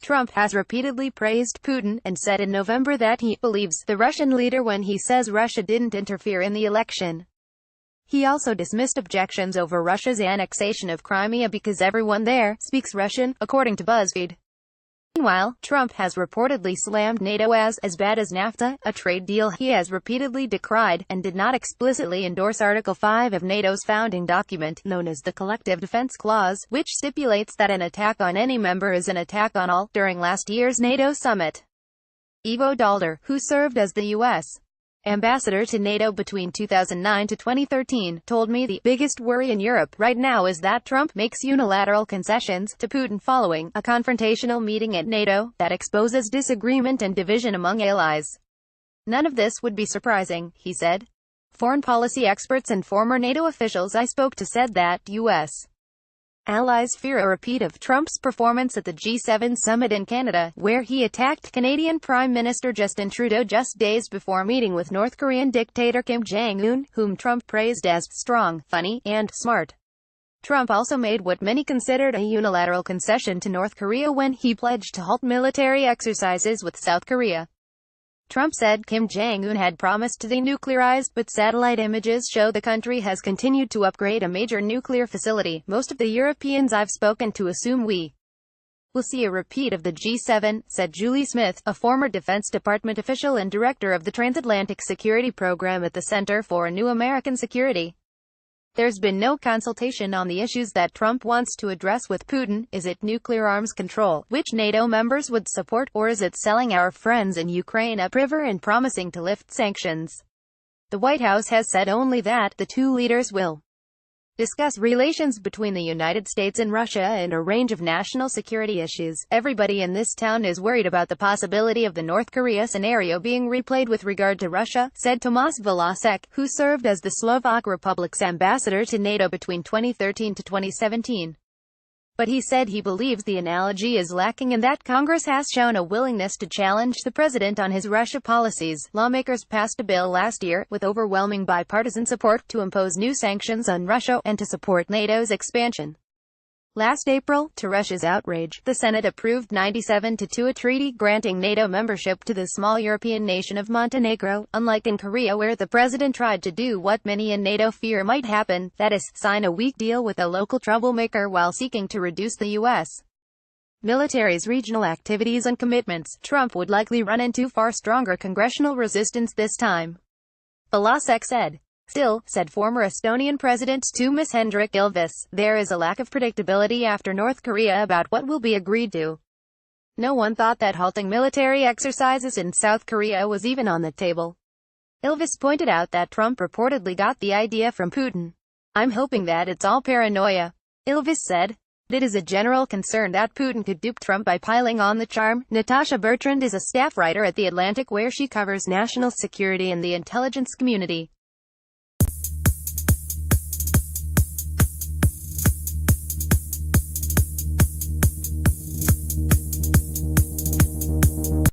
Trump has repeatedly praised Putin and said in November that he believes the Russian leader when he says Russia didn't interfere in the election. He also dismissed objections over Russia's annexation of Crimea because everyone there speaks Russian, according to BuzzFeed. Meanwhile, Trump has reportedly slammed NATO as bad as NAFTA, a trade deal he has repeatedly decried, and did not explicitly endorse Article 5 of NATO's founding document, known as the Collective Defense Clause, which stipulates that an attack on any member is an attack on all. During last year's NATO summit, Ivo Daalder, who served as the U.S. ambassador to NATO between 2009 to 2013, told me the biggest worry in Europe right now is that Trump makes unilateral concessions to Putin following a confrontational meeting at NATO that exposes disagreement and division among allies. None of this would be surprising, he said. Foreign policy experts and former NATO officials I spoke to said that U.S. allies fear a repeat of Trump's performance at the G7 summit in Canada, where he attacked Canadian Prime Minister Justin Trudeau just days before meeting with North Korean dictator Kim Jong-un, whom Trump praised as strong, funny, and smart. Trump also made what many considered a unilateral concession to North Korea when he pledged to halt military exercises with South Korea. Trump said Kim Jong-un had promised to denuclearize, but satellite images show the country has continued to upgrade a major nuclear facility. Most of the Europeans I've spoken to assume we will see a repeat of the G7, said Julie Smith, a former Defense Department official and director of the Transatlantic Security Program at the Center for a New American Security. There's been no consultation on the issues that Trump wants to address with Putin. Is it nuclear arms control, which NATO members would support, or is it selling our friends in Ukraine a river and promising to lift sanctions? The White House has said only that the two leaders will discuss relations between the United States and Russia and a range of national security issues. Everybody in this town is worried about the possibility of the North Korea scenario being replayed with regard to Russia, said Tomáš Vlasák, who served as the Slovak Republic's ambassador to NATO between 2013 to 2017. But he said he believes the analogy is lacking and that Congress has shown a willingness to challenge the president on his Russia policies. Lawmakers passed a bill last year, with overwhelming bipartisan support, to impose new sanctions on Russia and to support NATO's expansion. Last April, to Russia's outrage, the Senate approved 97-2 a treaty granting NATO membership to the small European nation of Montenegro, unlike in Korea where the president tried to do what many in NATO fear might happen, that is, sign a weak deal with a local troublemaker while seeking to reduce the U.S. military's regional activities and commitments. Trump would likely run into far stronger congressional resistance this time, Vlasák said. Still, said former Estonian President Toomas Hendrik Ilves, there is a lack of predictability after North Korea about what will be agreed to. No one thought that halting military exercises in South Korea was even on the table. Ilves pointed out that Trump reportedly got the idea from Putin. I'm hoping that it's all paranoia, Ilves said. It is a general concern that Putin could dupe Trump by piling on the charm. Natasha Bertrand is a staff writer at The Atlantic where she covers national security and the intelligence community.